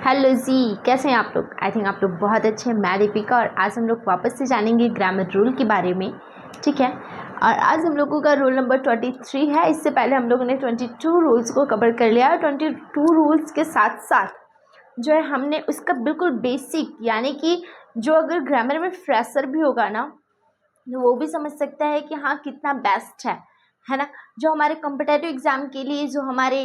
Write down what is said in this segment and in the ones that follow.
Hello जी, कैसे हैं आप लोग। आई थिंक आप लोग बहुत अच्छे हैं। मैं दीपिका और आज हम लोग वापस से जानेंगे ग्रामर रूल के बारे में। ठीक है, और आज हम लोगों का रूल नंबर 23 है। इससे पहले हम लोगों ने 22 रूल्स को कवर कर लिया है। 22 रूल्स के साथ साथ जो है हमने उसका बिल्कुल बेसिक, यानी कि जो अगर ग्रामर में फ्रेशर भी होगा ना तो वो भी समझ सकता है कि हाँ कितना बेस्ट है ना। जो हमारे कॉम्पिटेटिव एग्ज़ाम के लिए, जो हमारे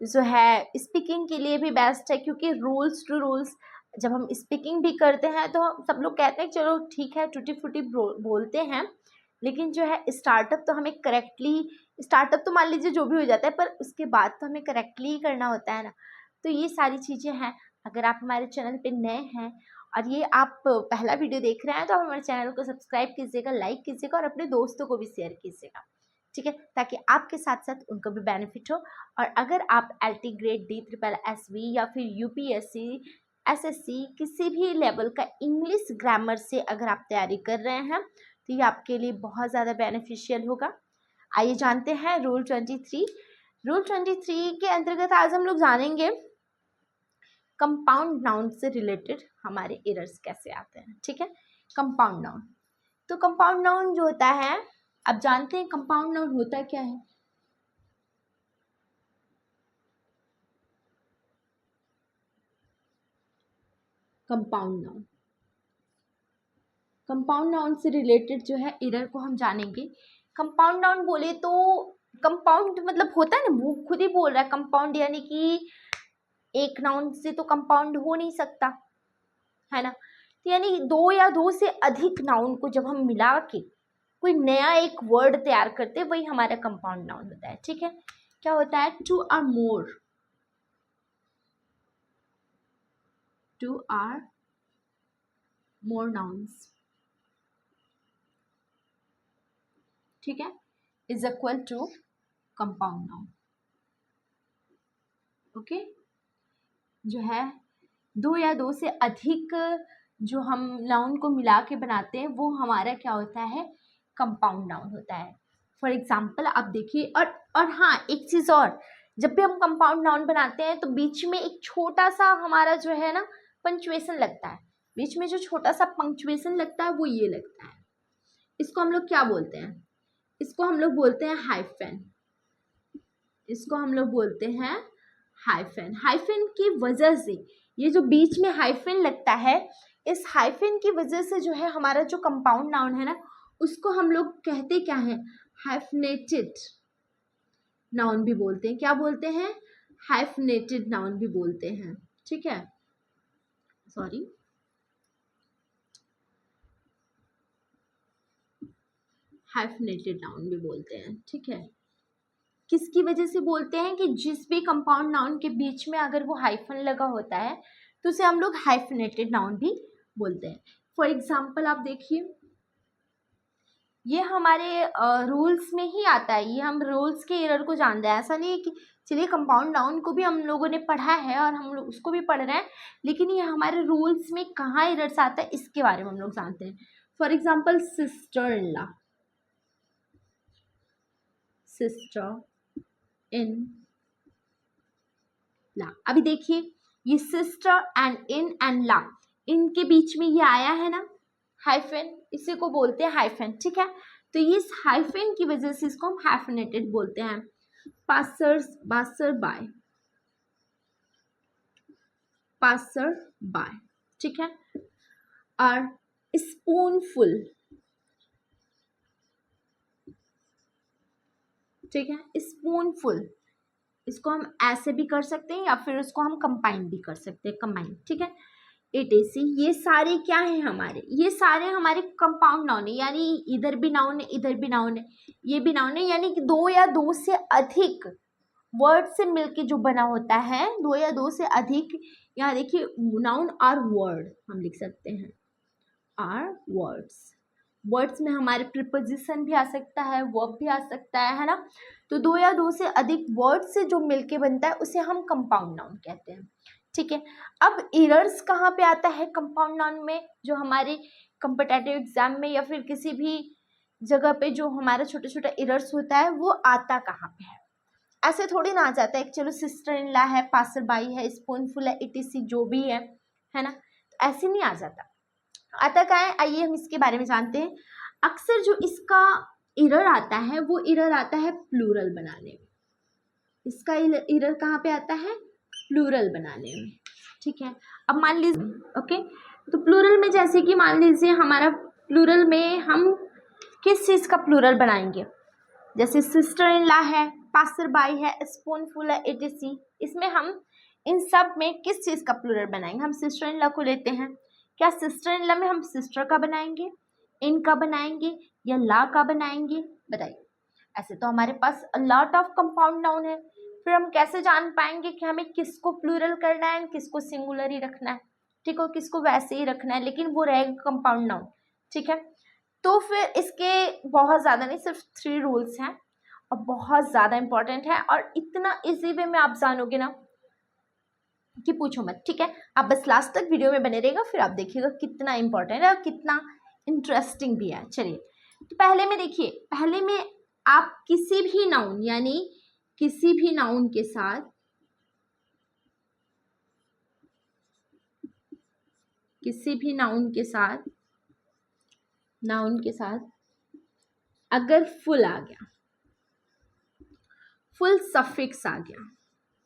जो है स्पीकिंग के लिए भी बेस्ट है, क्योंकि रूल्स टू रूल्स जब हम स्पीकिंग भी करते हैं तो हम सब लोग कहते हैं चलो ठीक है टूटी फूटी बोलते हैं, लेकिन जो है स्टार्टअप तो हमें करेक्टली, स्टार्टअप तो मान लीजिए जो भी हो जाता है, पर उसके बाद तो हमें करेक्टली ही करना होता है ना। तो ये सारी चीज़ें हैं। अगर आप हमारे चैनल पे नए हैं और ये आप पहला वीडियो देख रहे हैं तो आप हमारे चैनल को सब्सक्राइब कीजिएगा, लाइक कीजिएगा और अपने दोस्तों को भी शेयर कीजिएगा। ठीक है, ताकि आपके साथ साथ उनको भी बेनिफिट हो। और अगर आप LT ग्रेड DSSB या फिर UPSC SSC किसी भी लेवल का इंग्लिश ग्रामर से अगर आप तैयारी कर रहे हैं तो ये आपके लिए बहुत ज़्यादा बेनिफिशियल होगा। आइए जानते हैं रूल 23। रूल 23 के अंतर्गत आज हम लोग जानेंगे कंपाउंड नाउन से रिलेटेड हमारे एरर्स कैसे आते हैं। ठीक है, कंपाउंड नाउन। तो कंपाउंड नाउन जो होता है, अब जानते हैं कंपाउंड नाउन होता क्या है। कंपाउंड नाउन, कंपाउंड नाउन से रिलेटेड जो है एरर को हम जानेंगे। कंपाउंड नाउन बोले तो कंपाउंड मतलब होता है ना, वो खुद ही बोल रहा है कंपाउंड, यानी कि एक नाउन से तो कंपाउंड हो नहीं सकता है ना। तो यानी दो या दो से अधिक नाउन को जब हम मिला के कोई नया एक वर्ड तैयार करते हैं, वही हमारा कंपाउंड नाउन होता है। ठीक है, क्या होता है, two or more, two or more nouns, ठीक है, is equal to compound noun. Okay, जो है दो या दो से अधिक जो हम नाउन को मिला के बनाते हैं वो हमारा क्या होता है, कंपाउंड नाउन होता है। फॉर एग्जाम्पल आप देखिए, और हाँ एक चीज़ और, जब भी हम कंपाउंड नाउन बनाते हैं तो बीच में एक छोटा सा हमारा जो है ना पंक्चुएशन लगता है। बीच में जो छोटा सा पंक्चुएशन लगता है वो ये लगता है, इसको हम लोग क्या बोलते हैं, इसको हम लोग बोलते हैं हाइफन। इसको हम लोग बोलते हैं हाइफन। हाइफन की वजह से ये जो बीच में हाइफन लगता है, इस हाइफन की वजह से जो है हमारा जो कंपाउंड नाउन है ना, उसको हम लोग कहते क्या है, हाइफनेटेड नाउन भी बोलते हैं। क्या बोलते हैं, हाइफनेटेड नाउन भी बोलते हैं। ठीक है, सॉरी, हाइफनेटेड नाउन भी बोलते हैं। ठीक है, किसकी वजह से बोलते हैं कि जिस भी कंपाउंड नाउन के बीच में अगर वो हाइफन लगा होता है तो उसे हम लोग हाइफनेटेड नाउन भी बोलते हैं। फॉर एग्जाम्पल आप देखिए, ये हमारे रूल्स में ही आता है, ये हम रूल्स के एरर को जानते हैं। ऐसा नहीं है कि चलिए कंपाउंड नाउन को भी हम लोगों ने पढ़ा है और हम लोग उसको भी पढ़ रहे हैं, लेकिन ये हमारे रूल्स में कहाँ एरर्स आता है इसके बारे में हम लोग जानते हैं। For example sister in law, sister in law. अभी देखिए, ये sister and in and law, इनके बीच में ये आया है ना हाइफन, इसी को बोलते हैं हाइफन। ठीक है, तो ये इस हाइफन की वजह से इसको हम हाइफनेटेड बोलते हैं। Passers, passer by, passer by. ठीक है, और स्पूनफुल, ठीक है, स्पूनफुल, इसको हम ऐसे भी कर सकते हैं या फिर उसको हम कंबाइन भी कर सकते हैं, कंबाइन। ठीक है, ATC, ये सारे क्या है हमारे, ये सारे हमारे कंपाउंड नाउन है, यानी इधर भी नाउन है, इधर भी नाउन है, ये भी नाउन है, यानी कि दो या दो से अधिक वर्ड से मिलके जो बना होता है, दो या दो से अधिक। यहाँ देखिए नाउन आर वर्ड हम लिख सकते हैं, आर वर्ड्स। वर्ड्स में हमारे प्रीपोजिशन भी आ सकता है, वर्ब भी आ सकता है ना। तो दो या दो से अधिक वर्ड से जो मिलके बनता है उसे हम कंपाउंड नाउन कहते हैं। ठीक है, अब एरर्स कहाँ पे आता है कंपाउंड नाउन में, जो हमारे कॉम्पिटिटिव एग्जाम में या फिर किसी भी जगह पे जो हमारा छोटा छोटा एरर्स होता है वो आता कहाँ पे है। ऐसे थोड़ी ना आ जाता है कि चलो सिस्टर इन लॉ है, पासर बाई है, स्पूनफुल है, इटीसी जो भी है ना, तो ऐसे नहीं आ जाता। आता क्या है, आइए हम इसके बारे में जानते हैं। अक्सर जो इसका एरर आता है वो एरर आता है प्लूरल बनाने में। इसका एरर कहाँ पे आता है, प्लूरल बनाने में, ठीक है। अब मान लीजिए ओके, तो प्लूरल में जैसे कि मान लीजिए हमारा प्लूरल में हम किस चीज़ का प्लूरल बनाएंगे, जैसे सिस्टर इन लॉ है, पासर बाई है, स्पूनफुल है, एटीसी, इसमें हम इन सब में किस चीज़ का प्लूरल बनाएंगे। हम सिस्टर इन लॉ को लेते हैं, क्या सिस्टर इन लॉ में हम सिस्टर का बनाएंगे, इन का बनाएंगे या ला का बनाएंगे, बताइए। ऐसे तो हमारे पास लॉट ऑफ कंपाउंड नाउन है, फिर हम कैसे जान पाएंगे कि हमें किसको प्लूरल करना है, किसको सिंगुलर ही रखना है, ठीक है, किसको वैसे ही रखना है, लेकिन वो रहेगा कंपाउंड नाउन, ठीक है। तो फिर इसके बहुत ज़्यादा नहीं, सिर्फ 3 रूल्स हैं और बहुत ज़्यादा इंपॉर्टेंट है, और इतना इजी वे में आप जानोगे ना कि पूछो मत, ठीक है। आप बस लास्ट तक वीडियो में बने रहेगा, फिर आप देखिएगा कितना इंपॉर्टेंट है और कितना इंटरेस्टिंग भी है। चलिए, तो पहले में देखिए, पहले में आप किसी भी नाउन, यानी किसी भी नाउन के साथ, किसी भी नाउन के साथ अगर फुल आ गया, फुल सफिक्स आ गया,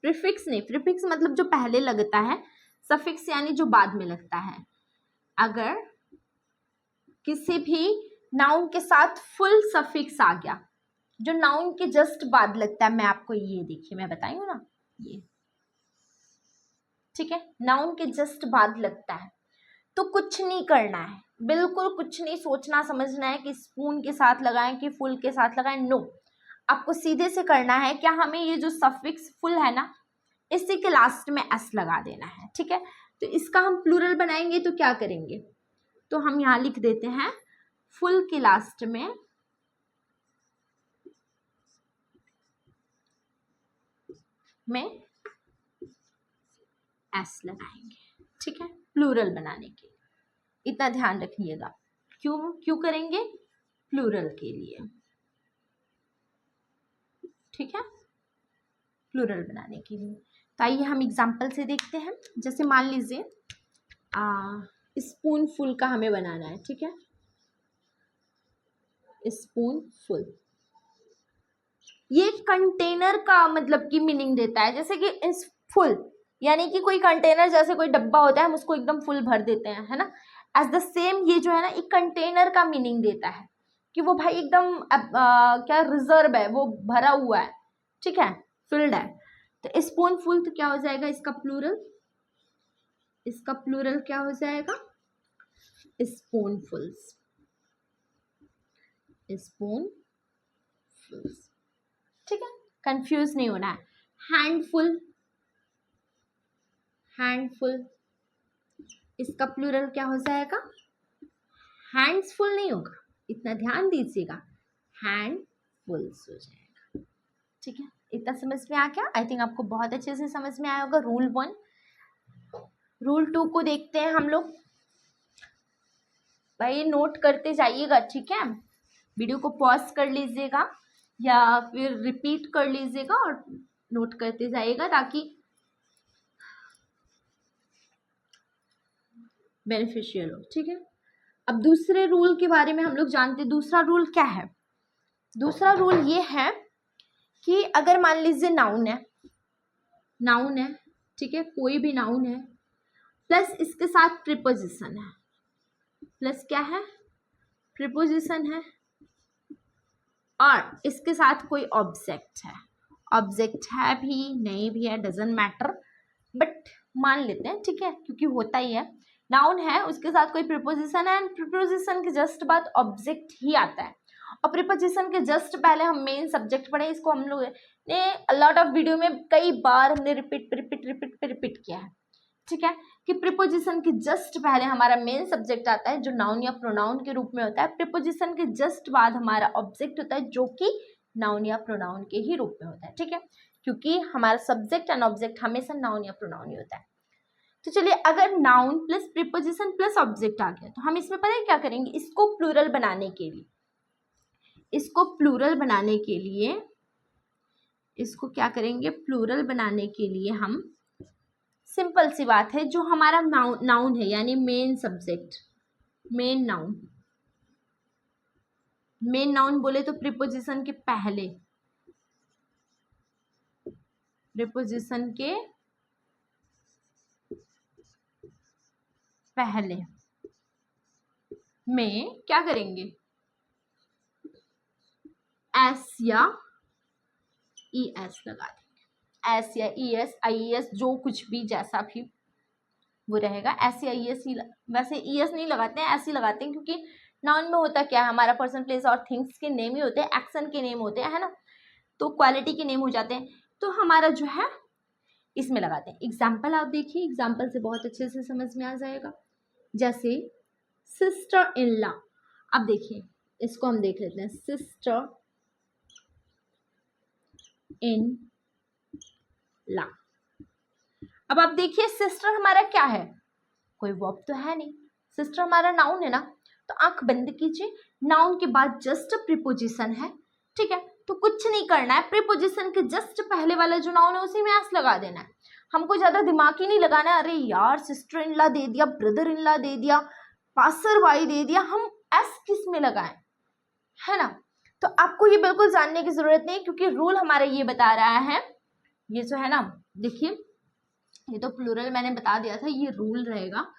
प्रीफिक्स नहीं, प्रीफिक्स मतलब जो पहले लगता है, सफिक्स यानी जो बाद में लगता है। अगर किसी भी नाउन के साथ फुल सफिक्स आ गया, जो नाउन के जस्ट बाद लगता है, मैं आपको ये देखिए मैं बताई हूँ ना, ये ठीक है, नाउन के जस्ट बाद लगता है, तो कुछ नहीं करना है, बिल्कुल कुछ नहीं सोचना समझना है कि स्पून के साथ लगाएं कि फुल के साथ लगाएं, नो। आपको सीधे से करना है क्या, हमें ये जो सफिक्स फुल है ना, इसी के लास्ट में एस लगा देना है, ठीक है। तो इसका हम प्लूरल बनाएंगे तो क्या करेंगे, तो हम यहाँ लिख देते हैं फुल के लास्ट में एस लगाएंगे, ठीक है, प्लूरल बनाने के लिए। इतना ध्यान रखिएगा, क्यों करेंगे, प्लूरल के लिए, ठीक है, प्लूरल बनाने के लिए। तो आइए हम एग्जाम्पल से देखते हैं। जैसे मान लीजिए स्पून फुल का हमें बनाना है, ठीक है, स्पून फुल, ये कंटेनर का मतलब की मीनिंग देता है, जैसे कि इस फुल यानी कि कोई कंटेनर, जैसे कोई डब्बा होता है हम उसको एकदम फुल भर देते हैं, है ना, एज द सेम ये जो है ना, एक कंटेनर का मीनिंग देता है कि वो भाई एकदम क्या रिजर्व है, वो भरा हुआ है, ठीक है, फिल्ड है। तो स्पून फुल तो क्या हो जाएगा, इसका प्लूरल क्या हो जाएगा, स्पूनफुल्स, ठीक है, कंफ्यूज नहीं होना है। हैंडफुल, इसका प्लूरल क्या हो जाएगा, हैंड्सफुल नहीं होगा, इतना ध्यान दीजिएगा, हैंडफुल्स हो जाएगा, ठीक है। इतना समझ में आ गया, आई थिंक आपको बहुत अच्छे से समझ में आया होगा। रूल 1, रूल 2 को देखते हैं हम लोग, भाई नोट करते जाइएगा, ठीक है, वीडियो को पॉज कर लीजिएगा या फिर रिपीट कर लीजिएगा और नोट करते जाइएगा ताकि बेनिफिशियल हो, ठीक है। अब दूसरे रूल के बारे में हम लोग जानते हैं। दूसरा रूल क्या है, दूसरा रूल ये है कि अगर मान लीजिए नाउन है, ठीक है, कोई भी नाउन है, प्लस इसके साथ प्रीपोजिशन है, प्लस क्या है, प्रीपोजिशन है, और इसके साथ कोई ऑब्जेक्ट है भी नहीं भी है, डजंट मैटर, बट मान लेते हैं, ठीक है, क्योंकि होता ही है, नाउन है उसके साथ कोई प्रीपोजिशन है, एंड प्रीपोजिशन के जस्ट बाद ऑब्जेक्ट ही आता है, और प्रीपोजिशन के जस्ट पहले हम मेन सब्जेक्ट पढ़े, इसको हम लोग ने लॉट ऑफ वीडियो में कई बार हमने रिपीट किया है, ठीक है, कि प्रीपोजिशन के जस्ट पहले हमारा मेन सब्जेक्ट आता है जो नाउन या प्रोनाउन के रूप में होता है, प्रीपोजिशन के जस्ट बाद हमारा ऑब्जेक्ट होता है जो कि नाउन या प्रोनाउन के ही रूप में होता है, ठीक है, क्योंकि हमारा सब्जेक्ट एंड ऑब्जेक्ट हमेशा नाउन या प्रोनाउन ही होता है। तो चलिए, अगर noun plus preposition plus object आ गया तो हम इसमें पता है क्या करेंगे, इसको प्लूरल बनाने के लिए इसको क्या करेंगे, प्लूरल बनाने के लिए हम, सिंपल सी बात है, जो हमारा नाउन है यानी मेन सब्जेक्ट, मेन नाउन बोले तो प्रीपोजिशन के पहले, प्रीपोजिशन के पहले में क्या करेंगे, एस या ई एस लगा देंगे, एस या ई एस, आई एस, जो कुछ भी जैसा भी वो रहेगा, एस या ई एस ही, वैसे ई एस नहीं लगाते हैं, ऐसे ही लगाते हैं, क्योंकि नाउन में होता क्या है, हमारा पर्सन, प्लेस और थिंग्स के नेम ही होते हैं, एक्शन के नेम होते हैं, है ना, तो क्वालिटी के नेम हो जाते हैं, तो हमारा जो है इसमें लगाते हैं। एग्जाम्पल आप देखिए, एग्जाम्पल से बहुत अच्छे से समझ में आ जाएगा। जैसे सिस्टर इन लॉ, अब देखिए इसको हम देख लेते हैं, सिस्टर इन लॉ। अब आप देखिए सिस्टर हमारा क्या है, कोई वर्ब तो है नहीं, सिस्टर हमारा नाउन है ना, तो आंख बंद कीजिए, नाउन के बाद जस्ट प्रीपोजिशन है, ठीक है, तो कुछ नहीं करना है, प्रीपोजिशन के जस्ट पहले वाला जो नाउन है उसी में एस लगा देना है, हमको ज्यादा दिमाग ही नहीं लगाना है, अरे यार सिस्टर इन लॉ दे दिया, ब्रदर इन लॉ दे दिया, पासर बाई दे दिया, हम एस किस में लगाएं, है ना, तो आपको ये बिल्कुल जानने की जरूरत नहीं, क्योंकि रूल हमारा ये बता रहा है, ये जो है ना, देखिए ये तो प्लूरल मैंने बता दिया था, ये रूल रहेगा,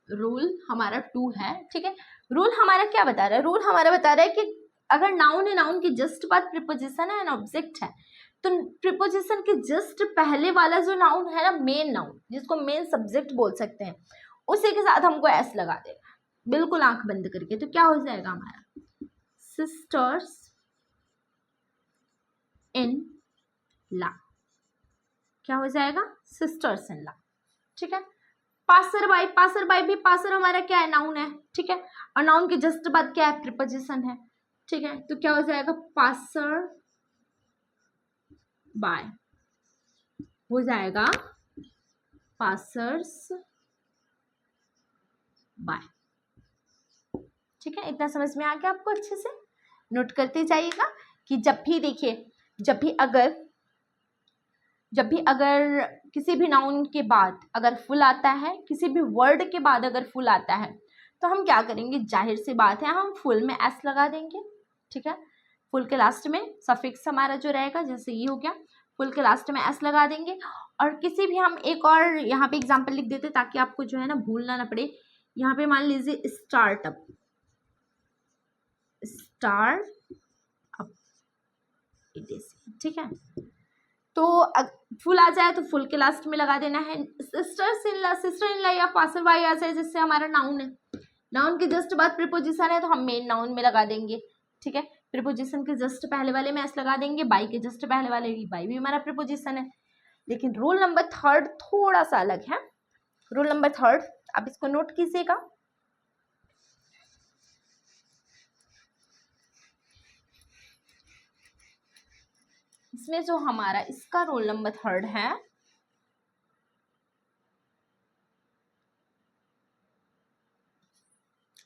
रूल हमारा 2 है, ठीक है, रूल हमारा क्या बता रहा है, रूल हमारा बता रहा है कि अगर नाउन है, नाउन के जस्ट बाद प्रीपोजिशन है एंड ऑब्जेक्ट है, तो प्रीपोजिशन के जस्ट पहले वाला जो नाउन है ना, मेन नाउन, जिसको मेन सब्जेक्ट बोल सकते हैं, उसी के साथ हमको एस लगा देगा, बिल्कुल आंख बंद करके, तो क्या हो जाएगा हमारा, सिस्टर्स इन लॉ, क्या हो जाएगा, सिस्टर्स इन लॉ, ठीक है। पासर बाई भी, पासर हमारा क्या है, नाउन है, ठीक है, और नाउन के जस्ट बाद क्या है, प्रीपोजिशन है, ठीक है, तो क्या हो जाएगा, पासर बाय हो जाएगा, पासर्स बाय, ठीक है, इतना समझ में आ गया आपको, अच्छे से नोट करते जाइएगा कि जब भी देखिए, जब भी अगर किसी भी नाउन के बाद अगर फुल आता है, किसी भी वर्ड के बाद अगर फुल आता है, तो हम क्या करेंगे, जाहिर सी बात है हम फुल में एस लगा देंगे, ठीक है, फुल के लास्ट में सफिक्स हमारा जो रहेगा, जैसे ये हो गया, फुल के लास्ट में एस लगा देंगे, और किसी भी हम एक और यहाँ पे एग्जाम्पल लिख देते ताकि आपको जो है ना भूलना ना पड़े, यहाँ पे मान लीजिए स्टार्टअप, ठीक है, तो फुल आ जाए तो फुल के लास्ट में लगा देना है, सिस्टर इन लॉ या पासर बाई आ जाए, जिससे हमारा नाउन है, नाउन के जस्ट बाद प्रीपोजिशन है तो हम मेन नाउन में लगा देंगे, ठीक है, प्रीपोजिशन के जस्ट पहले वाले में एस लगा देंगे, बाई के जस्ट पहले वाले बाई भी हमारा प्रीपोजिशन है। लेकिन रूल नंबर 3 थोड़ा सा अलग है, रूल नंबर 3 आप इसको नोट कीजिएगा, इसमें जो हमारा इसका रोल नंबर 3 है,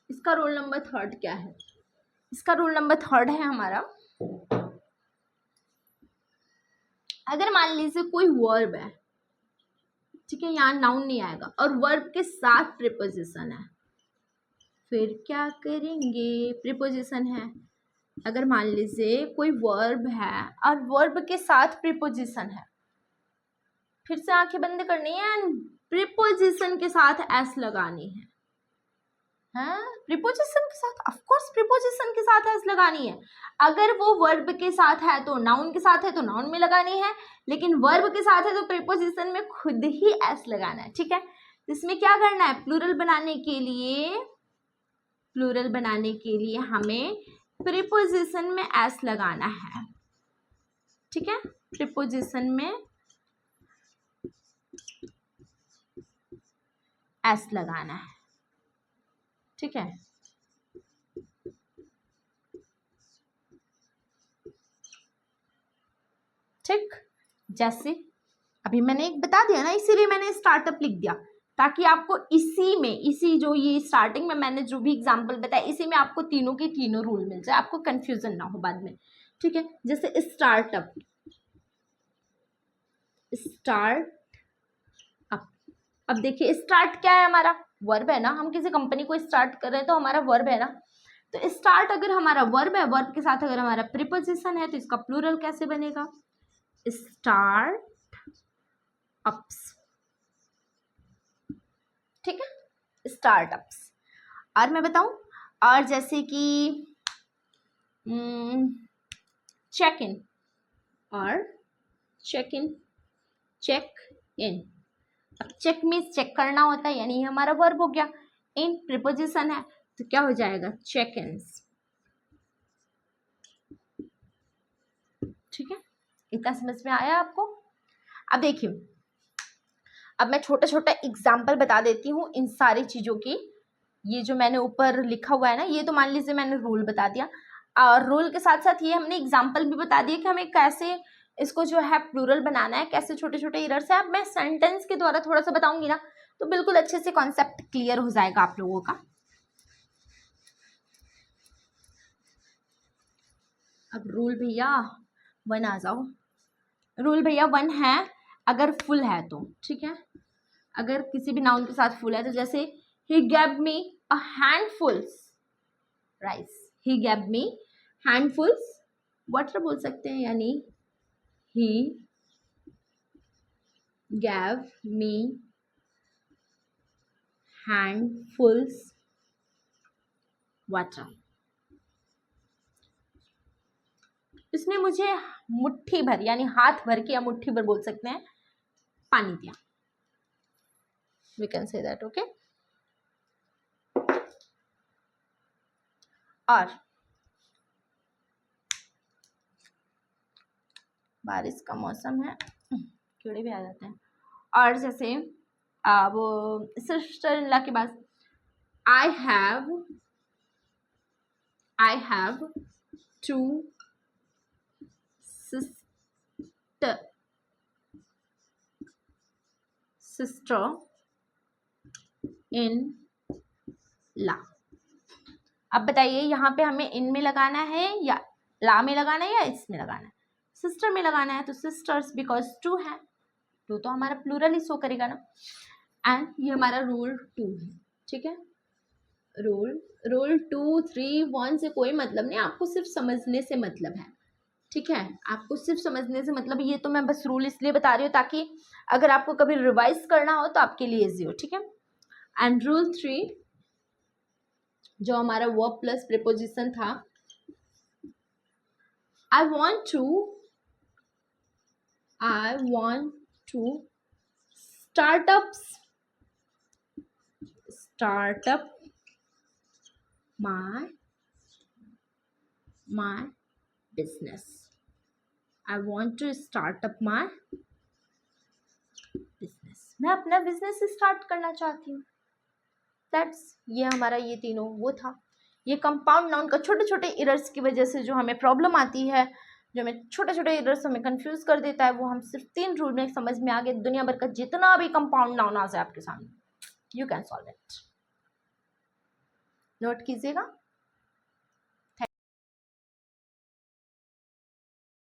इसका रोल नंबर 3 क्या है, इसका रोल नंबर 3 है हमारा, अगर मान लीजिए कोई वर्ब है, ठीक है, यहाँ नाउन नहीं आएगा और वर्ब के साथ प्रीपोजिशन है, फिर क्या करेंगे, प्रीपोजिशन है, अगर मान लीजिए कोई वर्ब है और वर्ब के साथ प्रीपोजिशन है, फिर से आंखें बंद करनी है, प्रीपोजिशन के साथ एस लगानी है, हाँ, प्रीपोजिशन के साथ, ऑफ कोर्स प्रीपोजिशन के साथ एस लगानी है, अगर वो वर्ब के साथ है तो नाउन के साथ है तो नाउन में लगानी है, लेकिन वर्ब के साथ है तो प्रीपोजिशन में खुद ही एस लगाना है, ठीक है, इसमें क्या करना है, प्लूरल बनाने के लिए हमें प्रीपोजिशन में एस लगाना है, ठीक है, प्रीपोजिशन में एस लगाना है, ठीक है, ठीक, जैसे अभी मैंने एक बता दिया ना, इसीलिए मैंने स्टार्टअप लिख दिया ताकि आपको इसी जो ये स्टार्टिंग में मैंने जो भी एग्जांपल बताया, इसी में आपको तीनों के तीनों रूल मिल जाए, आपको कंफ्यूजन ना हो बाद में, ठीक है, जैसे स्टार्टअप, स्टार्ट अप। अब देखिए स्टार्ट क्या है, हमारा वर्ब है ना, हम किसी कंपनी को स्टार्ट कर रहे हैं तो हमारा वर्ब है ना। तो स्टार्ट अगर हमारा वर्ब है, वर्ब के साथ अगर हमारा प्रीपोजिशन है तो इसका प्लूरल कैसे बनेगा, स्टार्ट अप्स। ठीक है, स्टार्टअप्स। और मैं बताऊं, और जैसे कि चेक इन और चेक इन, चेक इन। अब चेक मीन्स चेक करना होता है, यानी ये हमारा वर्ब हो गया। इन प्रीपोजिशन है तो क्या हो जाएगा, चेक इन्स। ठीक है, इतना समझ में आया आपको। अब देखिए, अब मैं छोटा छोटा एग्जाम्पल बता देती हूँ इन सारी चीजों की। ये जो मैंने ऊपर लिखा हुआ है ना, ये तो मान लीजिए मैंने रूल बता दिया, और रूल के साथ साथ ये हमने एग्जाम्पल भी बता दिया कि हमें कैसे इसको जो है प्लूरल बनाना है, कैसे छोटे छोटे एरर्स है। अब मैं सेंटेंस के द्वारा थोड़ा सा बताऊंगी ना, तो बिल्कुल अच्छे से कॉन्सेप्ट क्लियर हो जाएगा आप लोगों का। अब रूल भैया 1 आ जाओ। रूल भैया 1 है अगर फुल है तो, ठीक है, अगर किसी भी नाउन के साथ फुल है तो जैसे he gave me a handfuls rice, he gave me handfuls water बोल सकते हैं, यानी he gave me handfuls water, इसने मुझे मुट्ठी भर, यानी हाथ भर के या मुट्ठी भर बोल सकते हैं, पानी दिया। We can say that, okay? और बारिश का मौसम है, कीड़े भी आ जाते हैं। और जैसे वो सिस्टर इन लॉ के बाद I have 2 sister in law। अब बताइए यहाँ पे हमें इन में लगाना है या ला में लगाना है या इसमें लगाना है, सिस्टर में लगाना है तो सिस्टर्स, बिकॉज 2 है, 2 तो हमारा प्लूरल ही शो करेगा ना। एंड ये हमारा रूल 2 है, ठीक है। रूल 2, 3, 1 से कोई मतलब नहीं, आपको सिर्फ समझने से मतलब है, ठीक है, आपको सिर्फ समझने से मतलब। ये तो मैं बस रूल इसलिए बता रही हूँ ताकि अगर आपको कभी रिवाइज करना हो तो आपके लिए इजी हो, ठीक है। एंड रूल 3 जो हमारा वर्ब प्लस प्रीपोजिशन था, I want to startup my business, I want to start up my business, मैं अपना बिजनेस स्टार्ट करना चाहती हूँ। दैट्स, ये हमारा ये तीनों वो था। ये कंपाउंड नाउन का छोटे छोटे एरर्स की वजह से जो हमें प्रॉब्लम आती है, जो हमें छोटे छोटे एरर्स हमें कंफ्यूज कर देता है, वो हम सिर्फ 3 रूल में समझ में आ गए। दुनिया भर का जितना भी कंपाउंड नाउन आ जाए आपके सामने, you can solve it. Note कीजिएगा।